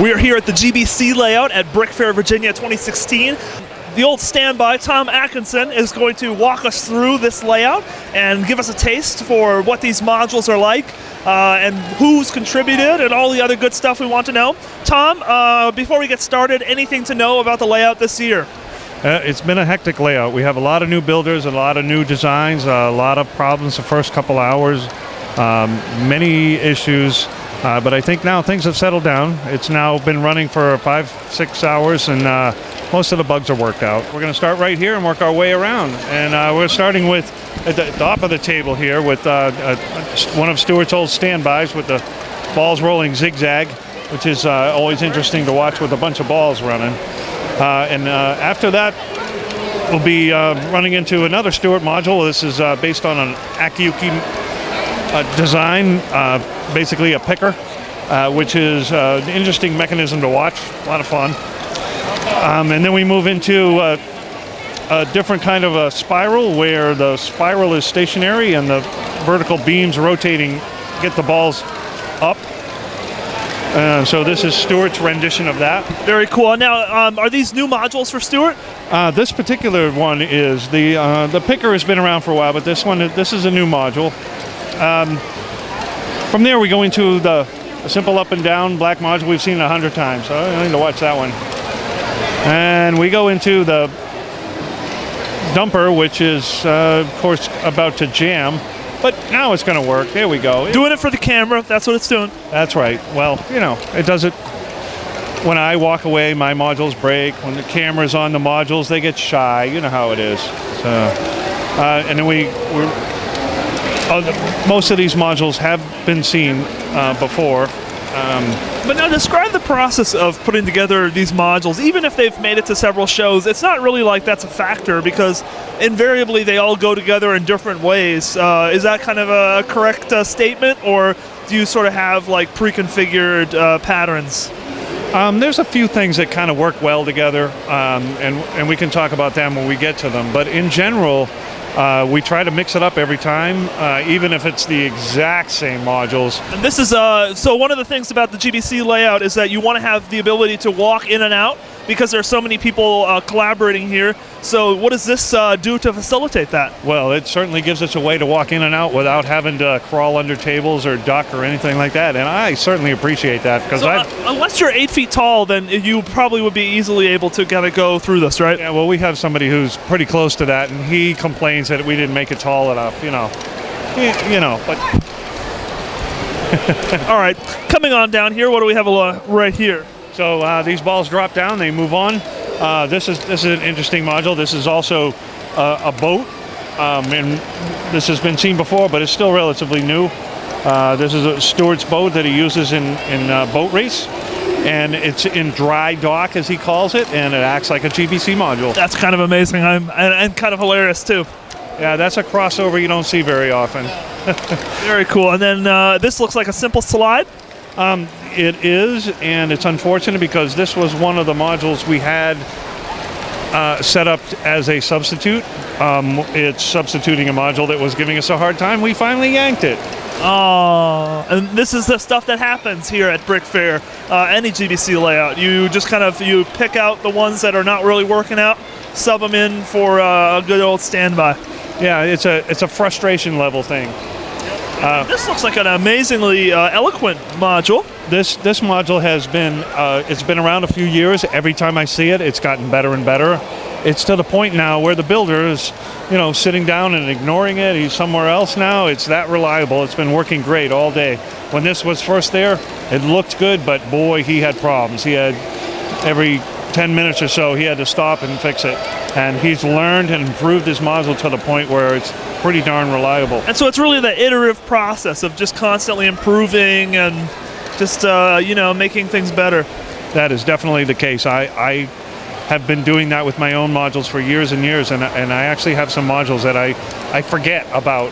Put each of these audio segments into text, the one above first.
We are here at the GBC layout at BrickFair Virginia 2016. The old standby, Tom Atkinson, is going to walk us through this layout and give us a taste for what these modules are like and who's contributed and all the other good stuff we want to know. Tom, before we get started, anything to know about the layout this year? It's been a hectic layout. We have a lot of new builders, a lot of new designs, a lot of problems the first couple hours, many issues. But I think now things have settled down. It's now been running for 5-6 hours, and most of the bugs are worked out. We're going to start right here and work our way around. And we're starting with at the top of the table here with one of Stuart's old standbys with the balls rolling zigzag, which is always interesting to watch with a bunch of balls running. And after that, we'll be running into another Stuart module. This is based on an Akiyuki design, basically a picker, which is an interesting mechanism to watch, a lot of fun. And then we move into a different kind of a spiral where the spiral is stationary and the vertical beams rotating get the balls up. So this is Stuart's rendition of that. Very cool. Now, are these new modules for Stuart? This particular one is the picker has been around for a while, but this is a new module. From there we go into the simple up and down black module we've seen 100 times, so I need to watch that one. And we go into the dumper, which is of course about to jam, but now it's going to work. There we go. Doing it for the camera, that's what it's doing. That's right. Well, you know, it does it. When I walk away, my modules break. When the camera's on the modules, they get shy. You know how it is. So, and then we're most of these modules have been seen before. But now describe the process of putting together these modules. Even if they've made it to several shows, it's not really like that's a factor because invariably they all go together in different ways. Is that kind of a correct statement, or do you sort of have like pre-configured patterns? There's a few things that kind of work well together, and we can talk about them when we get to them. But in general, we try to mix it up every time, even if it's the exact same modules. And this is so one of the things about the GBC layout is that you want to have the ability to walk in and out because there are so many people collaborating here. So what does this do to facilitate that? Well, it certainly gives us a way to walk in and out without having to crawl under tables or duck or anything like that. And I certainly appreciate that because unless you're 8 feet tall, then you probably would be easily able to kind of go through this, right? Yeah, well, we have somebody who's pretty close to that, and he complains that we didn't make it tall enough, you know. But all right, coming on down here, what do we have right here? So these balls drop down, they move on. This is an interesting module. This is also a boat, and this has been seen before, but it's still relatively new. This is a Stuart's boat that he uses in boat race, and it's in dry dock, as he calls it, and it acts like a GBC module. That's kind of amazing, and kind of hilarious too. Yeah, that's a crossover you don't see very often. Very cool. And then this looks like a simple slide. It is, and it's unfortunate because this was one of the modules we had set up as a substitute. It's substituting a module that was giving us a hard time. We finally yanked it. Oh, and this is the stuff that happens here at BrickFair. Any GBC layout, you just kind of pick out the ones that are not really working out, sub them in for a good old standby. Yeah, it's a frustration level thing. This looks like an amazingly eloquent module. This module has been it's been around a few years. Every time I see it, it's gotten better and better. It's to the point now where the builder is, sitting down and ignoring it. He's somewhere else now. It's that reliable. It's been working great all day. When this was first there, it looked good, but boy, he had problems. He had every 10 minutes or so, he had to stop and fix it. And he's learned and improved his module to the point where it's pretty darn reliable. And so it's really the iterative process of just constantly improving and just, making things better. That is definitely the case. I have been doing that with my own modules for years and years, and I actually have some modules that I forget about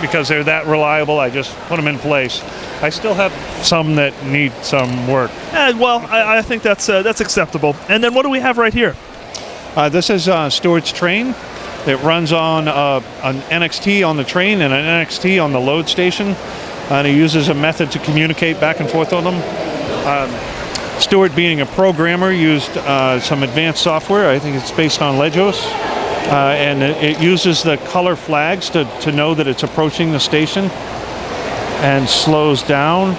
because they're that reliable. I just put them in place. I still have some that need some work. Well, I think that's acceptable. And then what do we have right here? This is Stuart's train. It runs on an NXT on the train and an NXT on the load station, and he uses a method to communicate back and forth on them. Stuart, being a programmer, used some advanced software. I think it's based on Legos. And it uses the color flags to know that it's approaching the station and slows down.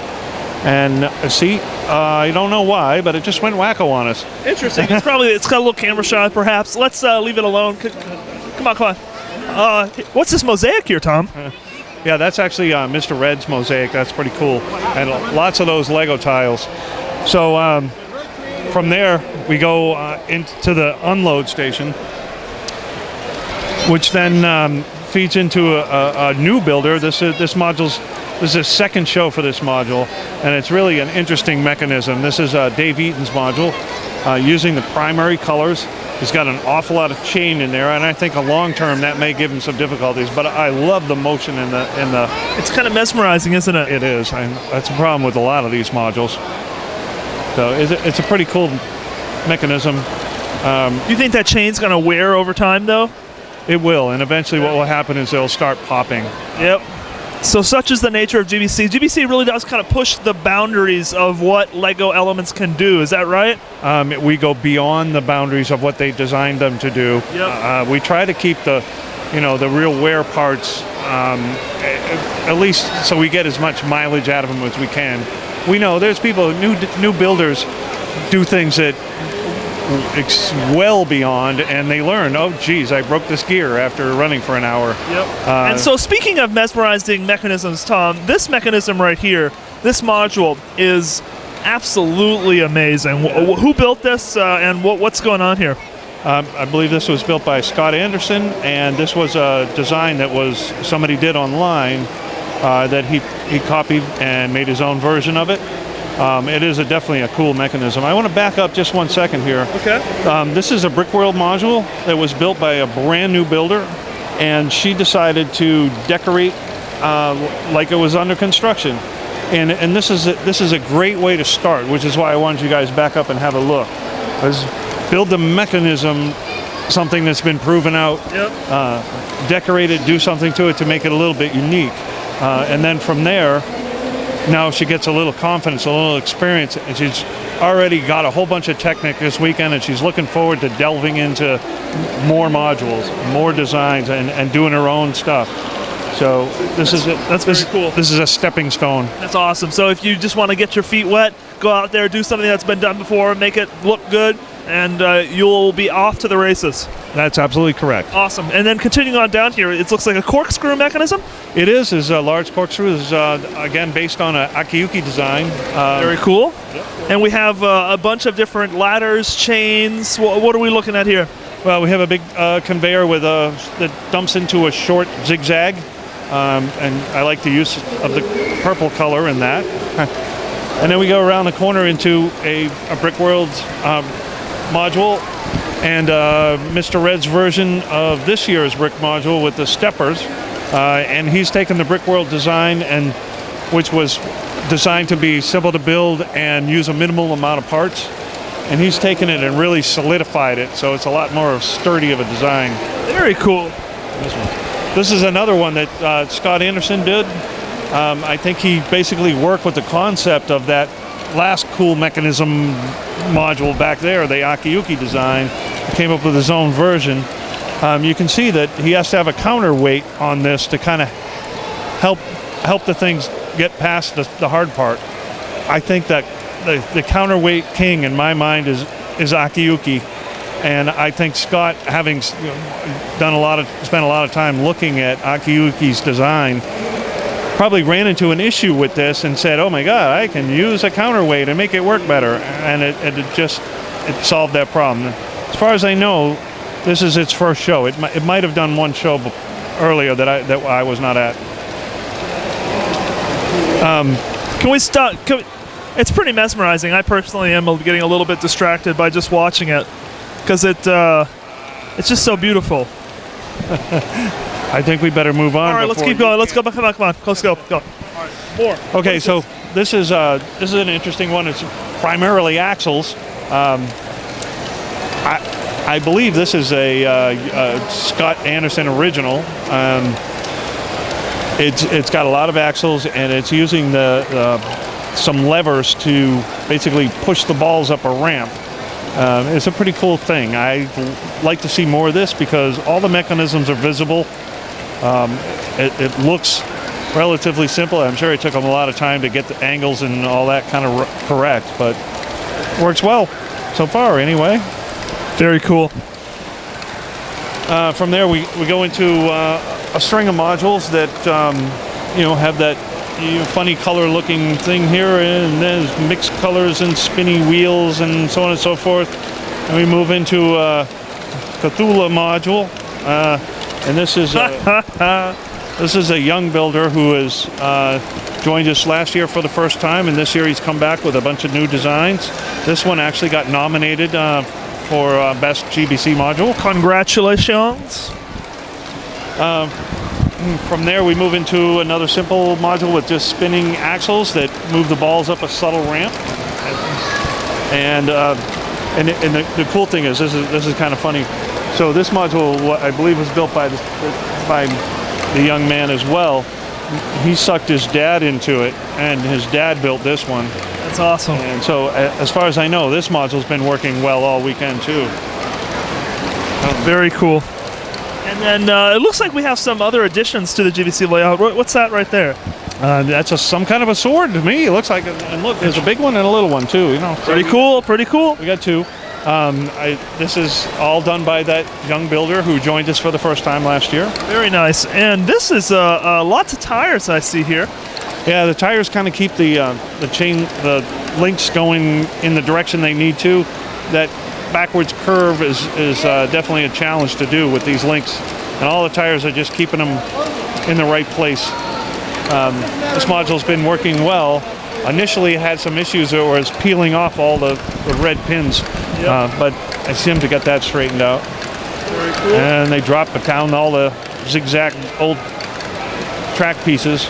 And see, I don't know why, but it just went wacko on us. Interesting. It's got a little camera shot, perhaps. Let's leave it alone. Come on. What's this mosaic here, Tom? Yeah, that's actually Mr. Red's mosaic. That's pretty cool. And lots of those Lego tiles. So from there, we go into the unload station, which then feeds into a new builder. This is a second show for this module, and it's really an interesting mechanism. This is Dave Eaton's module, using the primary colors. He's got an awful lot of chain in there, and I think long term that may give him some difficulties. But I love the motion in the. It's kind of mesmerizing, isn't it? It is. That's a problem with a lot of these modules. So it's a pretty cool mechanism. Do you think that chain's going to wear over time, though? It will, and eventually what will happen is they'll start popping. Yep. So such is the nature of GBC. GBC really does kind of push the boundaries of what LEGO Elements can do. Is that right? We go beyond the boundaries of what they designed them to do. Yep. We try to keep the real wear parts, at least so we get as much mileage out of them as we can. We know there's people, new builders, do things that well beyond, and they learn, oh geez, I broke this gear after running for an hour. Yep. And so speaking of mesmerizing mechanisms, Tom, this mechanism right here, this module is absolutely amazing. Who built this and what's going on here? I believe this was built by Scott Anderson, and this was a design that somebody did online that he copied and made his own version of it. It is definitely a cool mechanism. I want to back up just 1 second here. Okay. This is a BrickWorld module that was built by a brand new builder, and she decided to decorate like it was under construction. And this is a great way to start, which is why I wanted you guys back up and have a look. Build the mechanism, something that's been proven out. Yep. Decorate it, do something to it to make it a little bit unique, and then from there. Now she gets a little confidence, a little experience, and she's already got a whole bunch of Technic this weekend, and she's looking forward to delving into more modules, more designs, and doing her own stuff. So that's very cool. This is a stepping stone. That's awesome. So if you just want to get your feet wet, go out there, do something that's been done before, make it look good, and you'll be off to the races. That's absolutely correct. Awesome. And then continuing on down here, it looks like a corkscrew mechanism? It is a large corkscrew. This is, again, based on an Akiyuki design. Very cool. Yep. And we have a bunch of different ladders, chains. What are we looking at here? Well, we have a big conveyor that dumps into a short zigzag. And I like the use of the purple color in that. And then we go around the corner into a BrickWorld module, and Mr. Red's version of this year's Brick module with the steppers. And he's taken the BrickWorld design, which was designed to be simple to build and use a minimal amount of parts. And he's taken it and really solidified it, so it's a lot more sturdy of a design. Very cool. This is another one that Scott Anderson did. I think he basically worked with the concept of that last cool mechanism module back there, the Akiyuki design, came up with his own version. You can see that he has to have a counterweight on this to kind of help the things get past the hard part. I think that the counterweight king in my mind is Akiyuki. And I think Scott, having spent a lot of time looking at Akiyuki's design, probably ran into an issue with this and said, "Oh my God, I can use a counterweight and make it work better." And it solved that problem. As far as I know, this is its first show. It might have done one show earlier that I was not at. Can we stop? It's pretty mesmerizing. I personally am getting a little bit distracted by just watching it. Because it's just so beautiful. I think we better move on. All right, let's keep going. Let's go. Come on. Let's go. All right, more. Okay, so this is an interesting one. It's primarily axles. I believe this is a Scott Anderson original. It's got a lot of axles, and it's using the some levers to basically push the balls up a ramp. It's a pretty cool thing. I like to see more of this because all the mechanisms are visible. It looks relatively simple. I'm sure it took them a lot of time to get the angles and all that kind of correct, but works well so far anyway. Very cool. From there, we go into a string of modules that have that funny color-looking thing here, and there's mixed colors and spinny wheels and so on and so forth. And we move into a Cthulhu module, and this is a young builder who has joined us last year for the first time, and this year he's come back with a bunch of new designs. This one actually got nominated for Best GBC Module. Congratulations. From there, we move into another simple module with just spinning axles that move the balls up a subtle ramp. And the cool thing is, this is kind of funny. So this module, I believe, was built by the young man as well. He sucked his dad into it, and his dad built this one. That's awesome. And so, as far as I know, this module's been working well all weekend too. Very cool. And then it looks like we have some other additions to the GBC layout. What's that right there? That's some kind of a sword to me. It looks like, and look, there's a big one and a little one too. Pretty cool. Pretty cool. We got two. This is all done by that young builder who joined us for the first time last year. Very nice. And this is lots of tires I see here. Yeah, the tires kind of keep the links going in the direction they need to. That backwards curve is definitely a challenge to do with these links, and all the tires are just keeping them in the right place. This module's been working well. Initially it had some issues where it was peeling off all the red pins, but I seem to get that straightened out. Very cool. And they drop down all the zigzag old track pieces,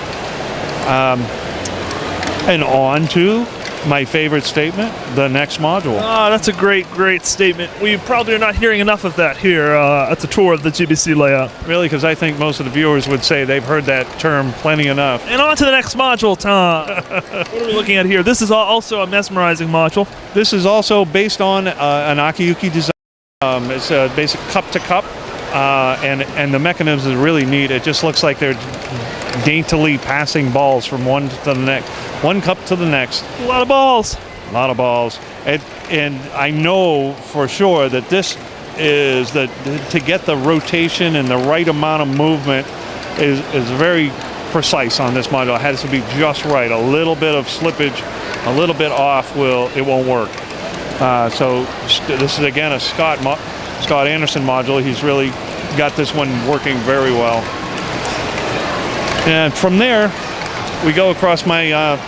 and on to my favorite statement, the next module. Oh, that's a great statement. We probably are not hearing enough of that here at the tour of the GBC layout. Really, because I think most of the viewers would say they've heard that term plenty enough. And on to the next module, Tom. What are we looking at here? This is also a mesmerizing module. This is also based on an Akiyuki design. It's a basic cup to cup, and the mechanism is really neat. It just looks like they're daintily passing balls from one to the next, one cup to the next. A lot of balls. A lot of balls. And I know for sure that this is to get the rotation and the right amount of movement is very precise on this module. It has to be just right. A little bit of slippage, a little bit off, it won't work. So this is again a Scott Anderson module. He's really got this one working very well. And from there, we go across my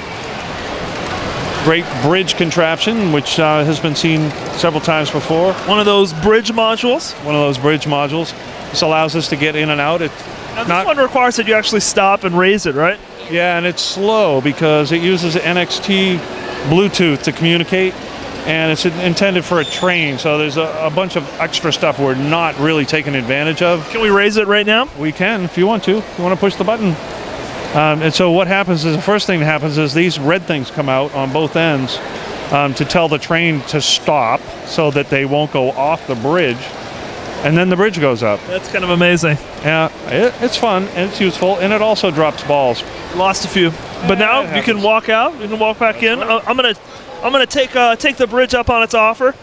great bridge contraption, which has been seen several times before. One of those bridge modules. One of those bridge modules. This allows us to get in and out. Now this one requires that you actually stop and raise it, right? Yeah, and it's slow because it uses NXT Bluetooth to communicate, and it's intended for a train, so there's a bunch of extra stuff we're not really taking advantage of. Can we raise it right now? We can if you want to. If you want to push the button. And so what happens is, the first thing that happens is these red things come out on both ends to tell the train to stop so that they won't go off the bridge, and then the bridge goes up. That's kind of amazing. Yeah, it's fun and it's useful, and it also drops balls. Lost a few, but now you can walk out. You can walk back in. I'm gonna take the bridge up on its offer.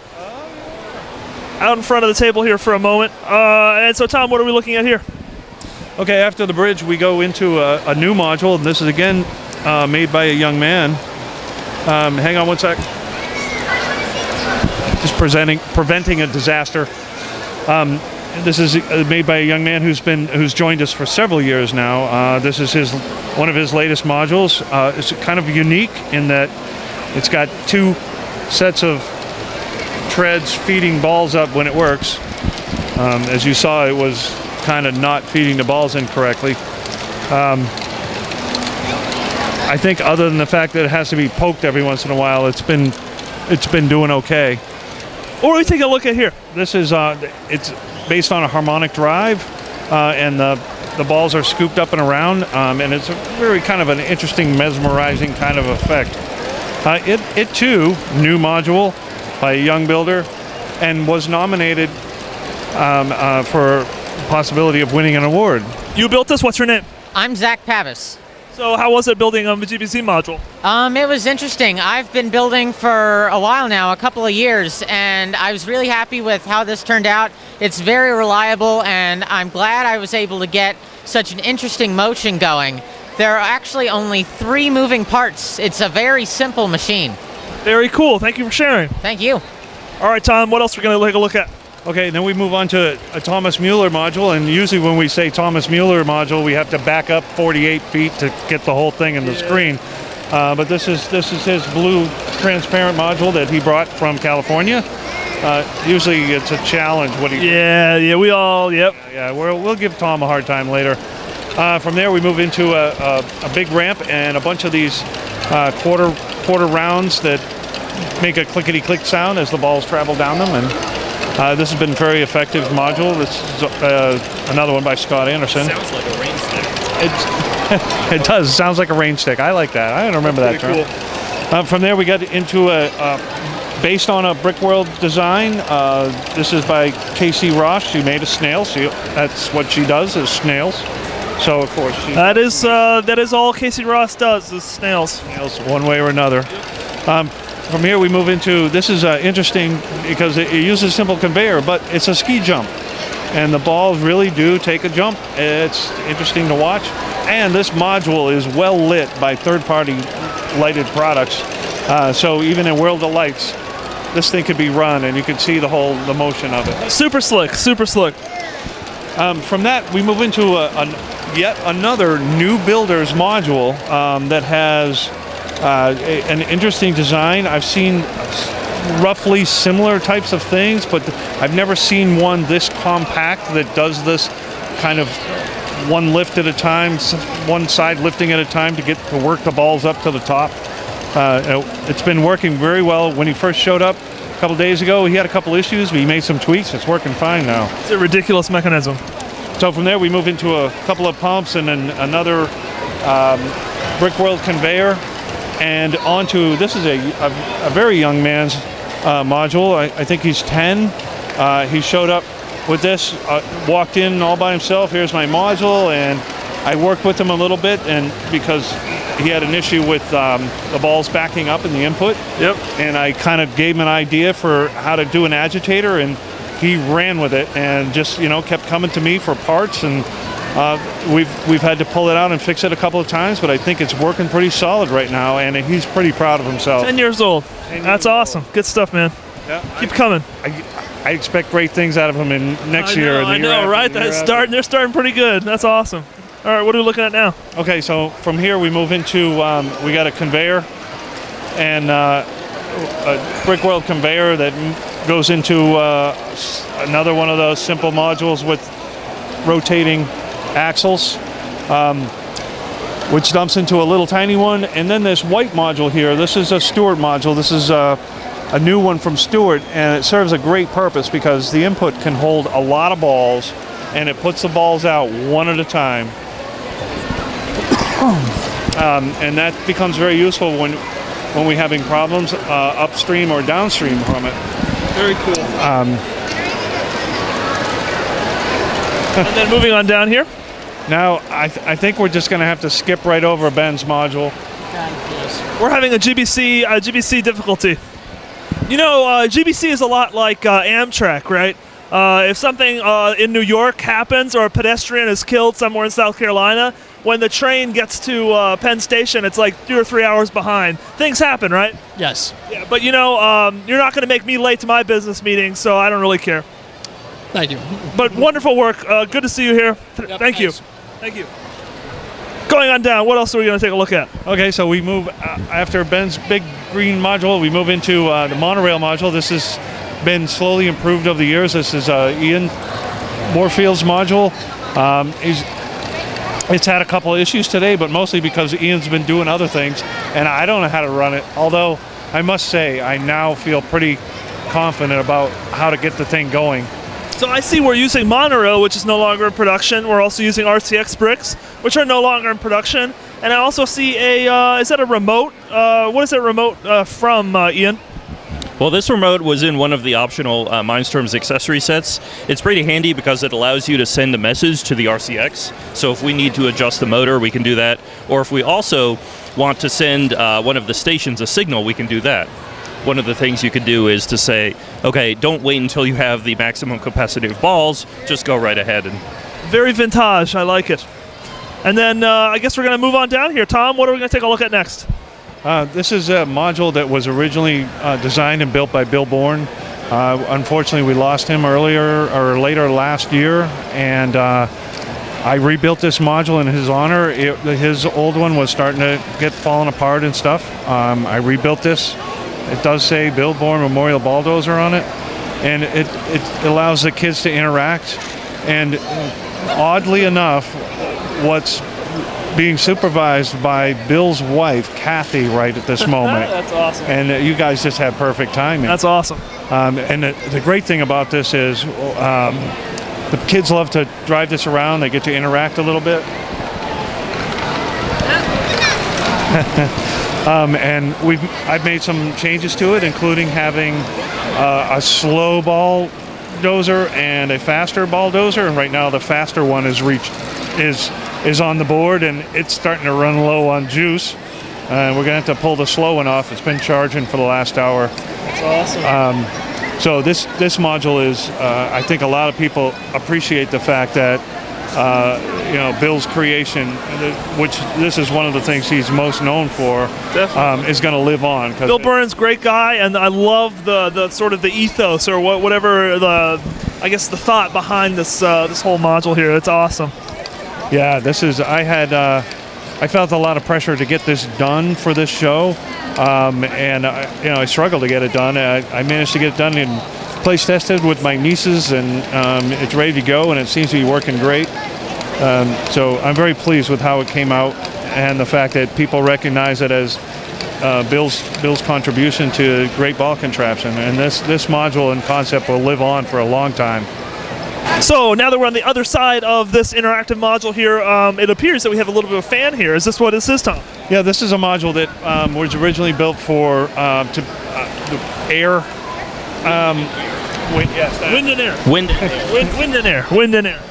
Out in front of the table here for a moment. And so, Tom, what are we looking at here? Okay, after the bridge, we go into a new module, and this is again made by a young man. Hang on one sec. Just preventing a disaster. This is made by a young man who's joined us for several years now. This is one of his latest modules. It's kind of unique in that it's got two sets of treads feeding balls up when it works. As you saw, it was kind of not feeding the balls in correctly. I think other than the fact that it has to be poked every once in a while, it's been doing okay. What are we taking a look at here? This is it's based on a harmonic drive, and the balls are scooped up and around, and it's a very kind of an interesting, mesmerizing kind of effect. It too, new module by a young builder, and was nominated for possibility of winning an award. You built this? What's your name? I'm Zach Pavis. So how was it building a GBC module? It was interesting. I've been building for a while now, a couple of years, and I was really happy with how this turned out. It's very reliable, and I'm glad I was able to get such an interesting motion going. There are actually only 3 moving parts. It's a very simple machine. Very cool. Thank you for sharing. Thank you. All right, Tom, what else are we going to take a look at? Okay, then we move on to a Thomas Mueller module, and usually when we say Thomas Mueller module, we have to back up 48 feet to get the whole thing in the screen. But this is his blue transparent module that he brought from California. Usually it's a challenge. Yeah, we all, yep. Yeah, we'll give Tom a hard time later. From there, we move into a big ramp and a bunch of these quarter rounds that make a clickety-click sound as the balls travel down them. And this has been a very effective module. This is another one by Scott Anderson. Sounds like a rain stick. It does. Sounds like a rain stick. I like that. I don't remember that term. Cool. From there, we got into based on a Brick World design. This is by Casey Ross. She made a snail. That's what she does, is snails. So of course that is all Casey Ross does, is snails. Snails, one way or another. From here we move into, this is interesting because it uses simple conveyor, but it's a ski jump. And the balls really do take a jump. It's interesting to watch. And this module is well lit by third-party lighted products. So even in World of Lights, this thing could be run and you can see the motion of it. Super slick, super slick. From that, we move into yet another new builder's module that has an interesting design. I've seen roughly similar types of things, but I've never seen one this compact that does this kind of one lift at a time, one side lifting at a time to work the balls up to the top. It's been working very well. When he first showed up a couple days ago, he had a couple issues, but he made some tweaks. It's working fine now. It's a ridiculous mechanism. So from there, we move into a couple of pumps and then another Brick World conveyor. And onto, this is a very young man's module. I think he's 10. He showed up with this, walked in all by himself. Here's my module, and I worked with him a little bit, and because he had an issue with the balls backing up in the input. Yep. And I kind of gave him an idea for how to do an agitator, and he ran with it and just kept coming to me for parts, and we've had to pull it out and fix it a couple of times, but I think it's working pretty solid right now, and he's pretty proud of himself. 10 years old. That's awesome. Good stuff, man. Yeah, Keep coming. I expect great things out of him in next year. I know, right? They're starting pretty good. That's awesome. All right, what are we looking at now? Okay, so from here we move into, we got a conveyor and a Brick World conveyor that goes into another one of those simple modules with rotating axles, which dumps into a little tiny one. And then this white module here, this is a Stewart module. This is a new one from Stewart, and it serves a great purpose because the input can hold a lot of balls, and it puts the balls out one at a time. And that becomes very useful when we're having problems upstream or downstream from it. Very cool. And then moving on down here. Now, I think we're just going to have to skip right over Ben's module. We're having a GBC difficulty. GBC is a lot like Amtrak, right? If something in New York happens or a pedestrian is killed somewhere in South Carolina, when the train gets to Penn Station, it's like 2 or 3 hours behind. Things happen, right? Yes. Yeah, but you're not going to make me late to my business meeting, so I don't really care. Thank you. But wonderful work. Good to see you here. Yep, Thank you. thanks. Thank you. Going on down, what else are we going to take a look at? Okay, so we move, after Ben's big green module, we move into the monorail module. This has been slowly improved over the years. This is Ian Moorfield's module. It's had a couple of issues today, but mostly because Ian's been doing other things, and I don't know how to run it. Although, I must say, I now feel pretty confident about how to get the thing going. So I see we're using monorail, which is no longer in production. We're also using RTX bricks, which are no longer in production. And I also see a, is that a remote? What is that remote from, Ian? Well, this remote was in one of the optional Mindstorms accessory sets. It's pretty handy because it allows you to send a message to the RCX. So if we need to adjust the motor, we can do that. Or if we also want to send one of the stations a signal, we can do that. One of the things you could do is to say, okay, don't wait until you have the maximum capacity of balls, just go right ahead. And Very vintage, I like it. And then I guess we're going to move on down here. Tom, what are we going to take a look at next? This is a module that was originally designed and built by Bill Bourne. Unfortunately, we lost him later last year, and I rebuilt this module in his honor. His old one was starting to get fallen apart and stuff. I rebuilt this. It does say Bill Bourne Memorial Balldozer on it, and it allows the kids to interact. And oddly enough, what's being supervised by Bill's wife, Kathy, right at this moment. That's awesome. And you guys just have perfect timing. That's awesome. And the great thing about this is the kids love to drive this around. They get to interact a little bit. And I've made some changes to it, including having a slow ball dozer and a faster ball dozer. And right now the faster one is on the board, and it's starting to run low on juice. We're going to have to pull the slow one off. It's been charging for the last hour. That's awesome. So this module is, I think a lot of people appreciate the fact that, Bill's creation, which this is one of the things he's most known for, is going to live on. Bill Byrne's a great guy, and I love the sort of the ethos or whatever the thought behind this whole module here. It's awesome. Yeah, I felt a lot of pressure to get this done for this show, and I struggled to get it done. I managed to get it done and place tested with my nieces, and it's ready to go, and it seems to be working great. So I'm very pleased with how it came out, and the fact that people recognize it as Bill's contribution to Great Ball Contraption, and this module and concept will live on for a long time. So now that we're on the other side of this interactive module here, it appears that we have a little bit of a fan here. Is this what this is, Tom? Yeah, this is a module that was originally built for air. Wind and air. wind. Wind and air. Wind and air.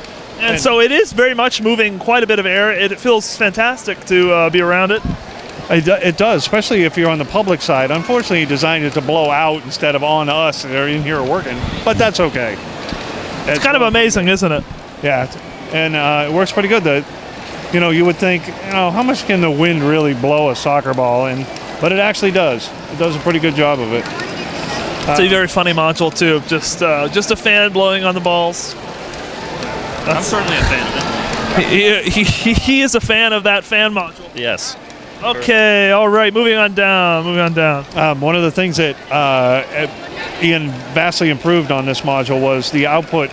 And so it is very much moving quite a bit of air. It feels fantastic to be around it. It does, especially if you're on the public side. Unfortunately, he designed it to blow out instead of on us that are in here working, but that's okay. It's kind of amazing, isn't it? Yeah, and it works pretty good. You would think, how much can the wind really blow a soccer ball? But it actually does. It does a pretty good job of it. It's a very funny module too. Just a fan blowing on the balls. I'm certainly a fan of it. He is a fan of that fan module. Yes. Okay, all right, moving on down. One of the things that Ian vastly improved on this module was the output,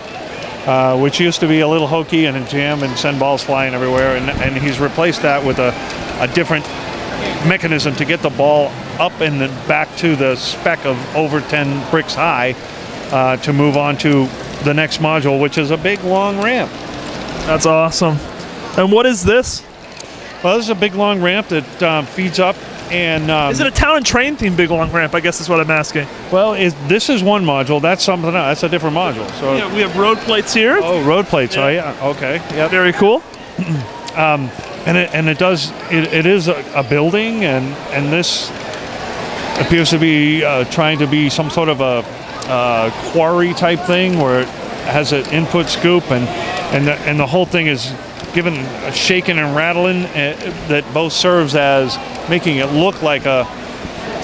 which used to be a little hokey and a jam and send balls flying everywhere, and he's replaced that with a different mechanism to get the ball up and then back to the spec of over 10 bricks high to move on to the next module, which is a big long ramp. That's awesome. And what is this? Well, this is a big long ramp that feeds up, and is it a town and train themed big long ramp? I guess is what I'm asking. Well, this is one module. That's something else. That's a different module. So yeah, we have road plates here. Oh, road plates. Yeah. Oh, yeah. Okay. Yeah. Very cool. And it is a building, and this appears to be trying to be some sort of a quarry type thing where it has an input scoop, and the whole thing is given a shaking and rattling that both serves as making it look like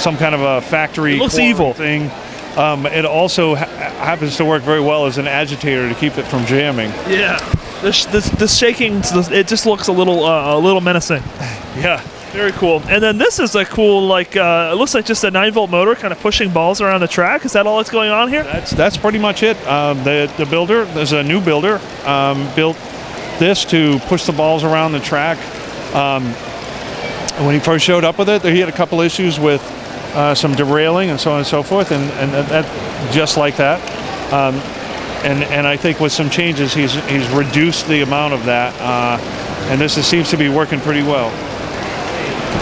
some kind of a factory. It looks evil thing. It also happens to work very well as an agitator to keep it from jamming. Yeah, this shaking, it just looks a little menacing. Yeah. Very cool. And then this is a cool, it looks like just a 9-volt motor kind of pushing balls around the track. Is that all that's going on here? That's pretty much it. The builder, there's a new builder, built this to push the balls around the track. When he first showed up with it, he had a couple issues with some derailing and so on and so forth, and that just like that. And I think with some changes, he's reduced the amount of that, and this seems to be working pretty well.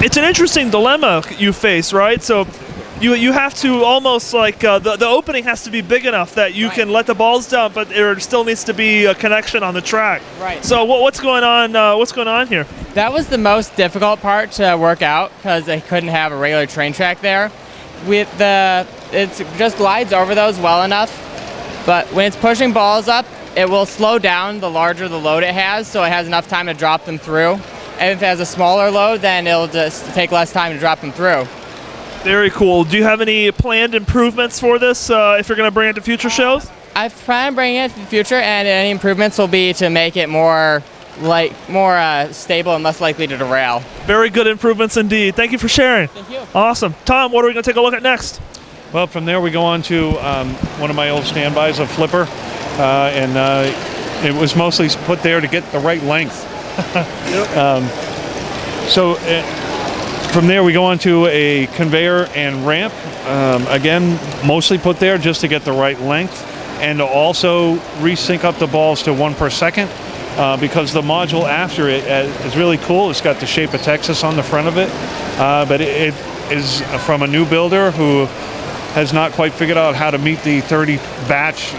It's an interesting dilemma you face, right? So you have to almost like the opening has to be big enough that you can let the balls down, but there still needs to be a connection on the track. Right. So what's going on? What's going on here? That was the most difficult part to work out because they couldn't have a regular train track there. It just glides over those well enough, but when it's pushing balls up, it will slow down the larger the load it has, so it has enough time to drop them through. And if it has a smaller load, then it'll just take less time to drop them through. Very cool. Do you have any planned improvements for this if you're going to bring it to future shows? I plan on bringing it to the future, and any improvements will be to make it more stable and less likely to derail. Very good improvements indeed. Thank you for sharing. Thank you. Awesome. Tom, what are we going to take a look at next? Well, from there we go on to one of my old standbys, a flipper, and it was mostly put there to get the right length. From there we go on to a conveyor and ramp, again mostly put there just to get the right length, and to also resync up the balls to 1 per second, because the module after it is really cool. It's got the shape of Texas on the front of it, but it is from a new builder who has not quite figured out how to meet the 30 batch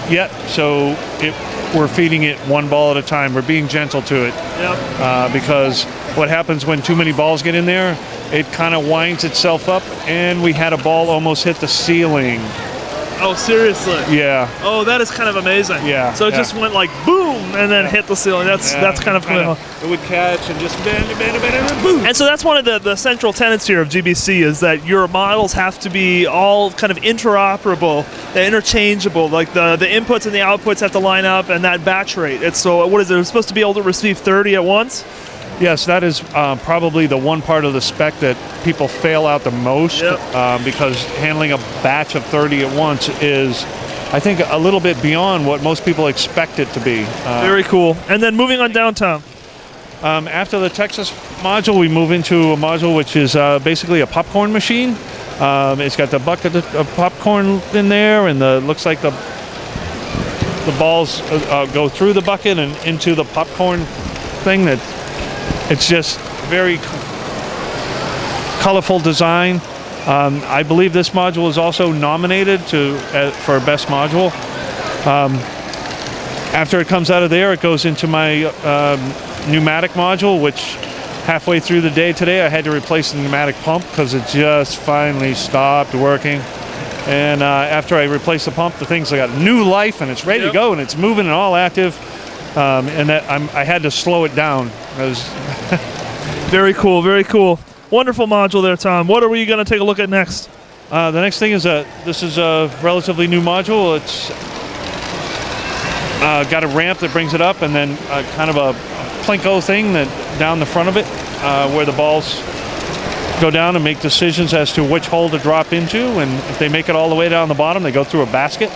yet, so we're feeding it one ball at a time. We're being gentle to it. Yep. Because what happens when too many balls get in there, it kind of winds itself up, and we had a ball almost hit the ceiling. Oh, seriously? Yeah. Oh, that is kind of amazing. Yeah. So it just went like boom and then hit the ceiling. That's kind of cool. It would catch and just bend, boom. And so that's one of the central tenets here of GBC is that your models have to be all kind of interoperable, interchangeable. Like the inputs and the outputs have to line up, and that batch rate. It's so what is it? It's supposed to be able to receive 30 at once. Yes, that is probably the one part of the spec that people fail out the most, because handling a batch of 30 at once is, I think, a little bit beyond what most people expect it to be. Very cool. And then moving on downtown. After the Texas module, we move into a module which is basically a popcorn machine. It's got the bucket of popcorn in there, and looks like the balls go through the bucket and into the popcorn thing. It's just very colorful design. I believe this module is also nominated for Best Module. After it comes out of there, it goes into my pneumatic module, which halfway through the day today, I had to replace the pneumatic pump because it just finally stopped working. And after I replaced the pump, the thing's got new life, and it's ready to go, and it's moving and all active. And I had to slow it down. Very cool, very cool. Wonderful module there, Tom. What are we going to take a look at next? The next thing is this is a relatively new module. It's got a ramp that brings it up, and then kind of a plinko thing that down the front of it, where the balls go down and make decisions as to which hole to drop into, and if they make it all the way down the bottom, they go through a basket.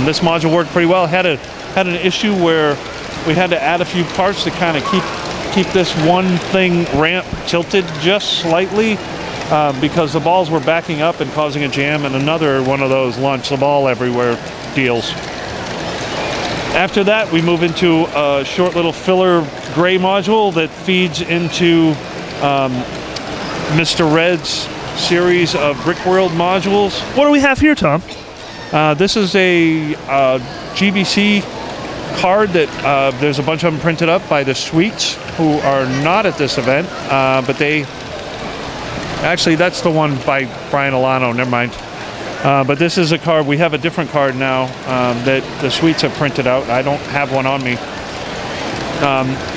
This module worked pretty well. Had an issue where we had to add a few parts to kind of keep this one thing ramp tilted just slightly, because the balls were backing up and causing a jam, and another one of those launch the ball everywhere deals. After that, we move into a short little filler gray module that feeds into Mr. Red's series of Brick World modules. What do we have here, Tom? This is a GBC card that there's a bunch of them printed up by the Sweets, who are not at this event, but actually that's the one by Brian Alano, never mind. But this is a card. We have a different card now that the Sweets have printed out. I don't have one on me.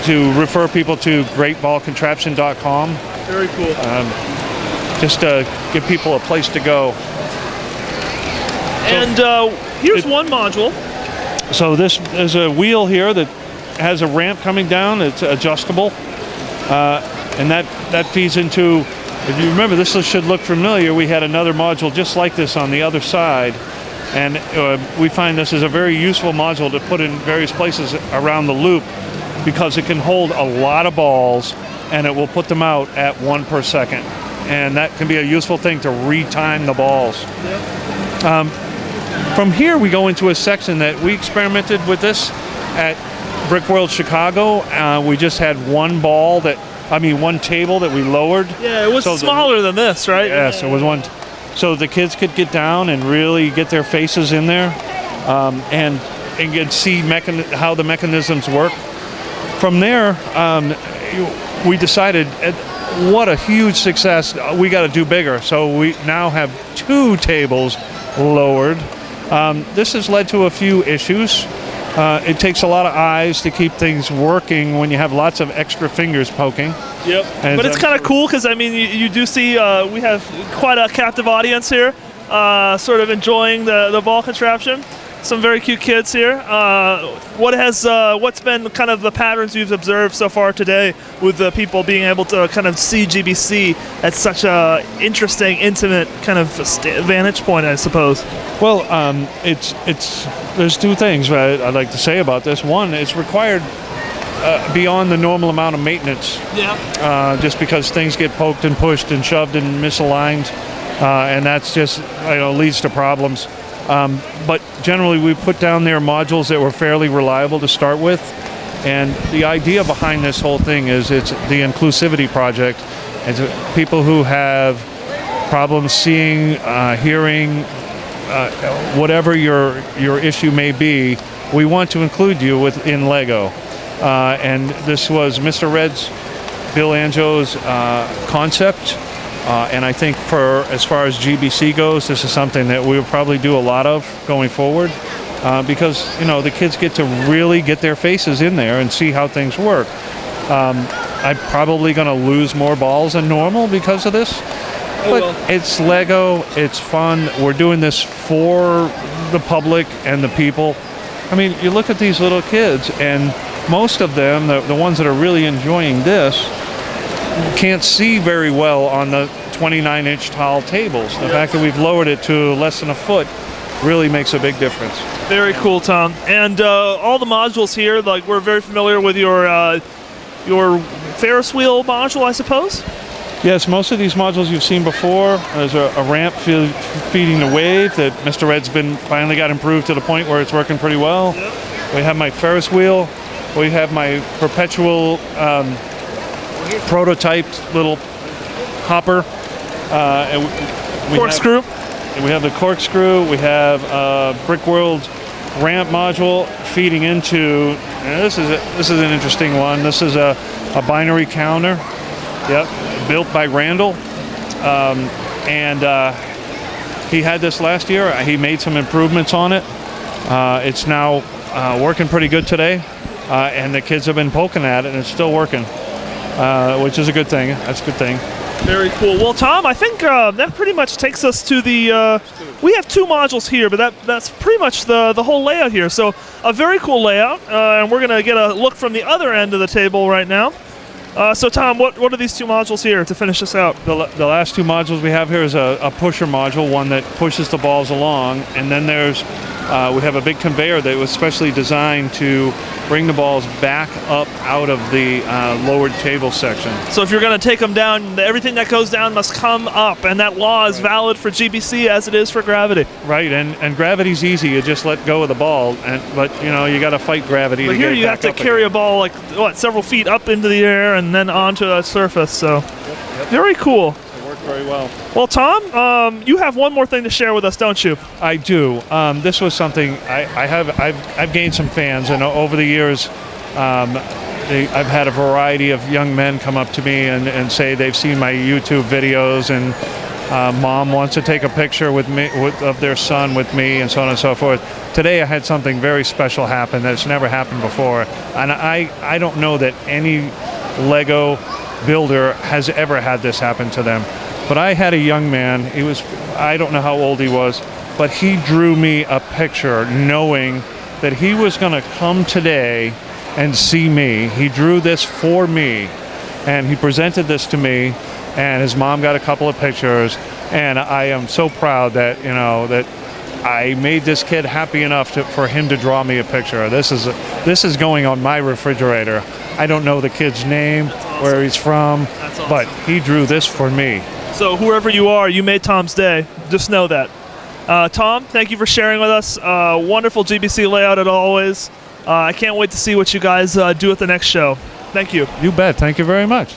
To refer people to greatballcontraption.com. Very cool. Just to give people a place to go. And here's one module. So there's a wheel here that has a ramp coming down. It's adjustable, and that feeds into. If you remember, this should look familiar. We had another module just like this on the other side, and we find this is a very useful module to put in various places around the loop, because it can hold a lot of balls, and it will put them out at 1 per second, and that can be a useful thing to retime the balls. Yep. From here, we go into a section that we experimented with this at Brick World Chicago. We just had one ball that one table that we lowered. Yeah, it was smaller than this, right? Yes, it was one. So the kids could get down and really get their faces in there, and get see how the mechanisms work. From there, we decided, what a huge success! We got to do bigger. So we now have 2 tables lowered. This has led to a few issues. It takes a lot of eyes to keep things working when you have lots of extra fingers poking. Yep. But it's kind of cool because, I mean, you do see we have quite a captive audience here, sort of enjoying the ball contraption. Some very cute kids here. What's been kind of the patterns you've observed so far today with the people being able to kind of see GBC at such a interesting, intimate kind of vantage point, I suppose? Well, there's 2 things I'd like to say about this. One, it's required beyond the normal amount of maintenance. Yeah. Just because things get poked and pushed and shoved and misaligned, and that's just leads to problems. But generally, we put down there modules that were fairly reliable to start with, and the idea behind this whole thing is it's the inclusivity project. It's people who have problems seeing, hearing, whatever your issue may be. We want to include you in LEGO, and this was Mr. Red's, Bill Anjo's concept. And I think as far as GBC goes, this is something that we'll probably do a lot of going forward, because the kids get to really get their faces in there and see how things work. I'm probably going to lose more balls than normal because of this, but it's LEGO, it's fun. We're doing this for the public and the people. I mean, you look at these little kids, and most of them, the ones that are really enjoying this, can't see very well on the 29-inch tall tables. The fact that we've lowered it to less than a foot really makes a big difference. Very cool, Tom. And all the modules here, like, we're very familiar with your Ferris wheel module, I suppose? Yes, most of these modules you've seen before. There's a ramp feeding the wave that Mr. Red's finally got improved to the point where it's working pretty well. Yep. We have my Ferris wheel. We have my perpetual prototyped little hopper. Corkscrew. We have the corkscrew. We have a Brick World ramp module feeding into. This is an interesting one. This is a binary counter. Yep, built by Randall, and he had this last year. He made some improvements on it. It's now working pretty good today, and the kids have been poking at it, and it's still working. Which is a good thing. That's a good thing. Very cool. Well, Tom, I think that pretty much takes us to the. We have 2 modules here, but that's pretty much the whole layout here. So a very cool layout, and we're gonna get a look from the other end of the table right now. So Tom, what are these 2 modules here to finish this out? The last 2 modules we have here is a pusher module, one that pushes the balls along, and then there's we have a big conveyor that was specially designed to bring the balls back up out of the lowered table section. So if you're going to take them down, everything that goes down must come up, and that law is valid for GBC as it is for gravity. Right, and gravity's easy. You just let go of the ball, but you got to fight gravity. But here you have to carry a ball several feet up into the air and then onto a surface. So very cool. It worked very well. Well, Tom, you have one more thing to share with us, don't you? I do. This was something I've gained some fans, and over the years, I've had a variety of young men come up to me and say they've seen my YouTube videos, and mom wants to take a picture with me of their son with me, and so on and so forth. Today I had something very special happen that's never happened before, and I don't know that any LEGO builder has ever had this happen to them. But I had a young man, I don't know how old he was, but he drew me a picture knowing that he was going to come today and see me. He drew this for me, and he presented this to me, and his mom got a couple of pictures, and I am so proud that, that I made this kid happy enough for him to draw me a picture. This is going on my refrigerator. I don't know the kid's name, where he's from, but he drew this for me. So whoever you are, you made Tom's day. Just know that. Tom, thank you for sharing with us. Wonderful GBC layout as always. I can't wait to see what you guys do at the next show. Thank you. You bet. Thank you very much.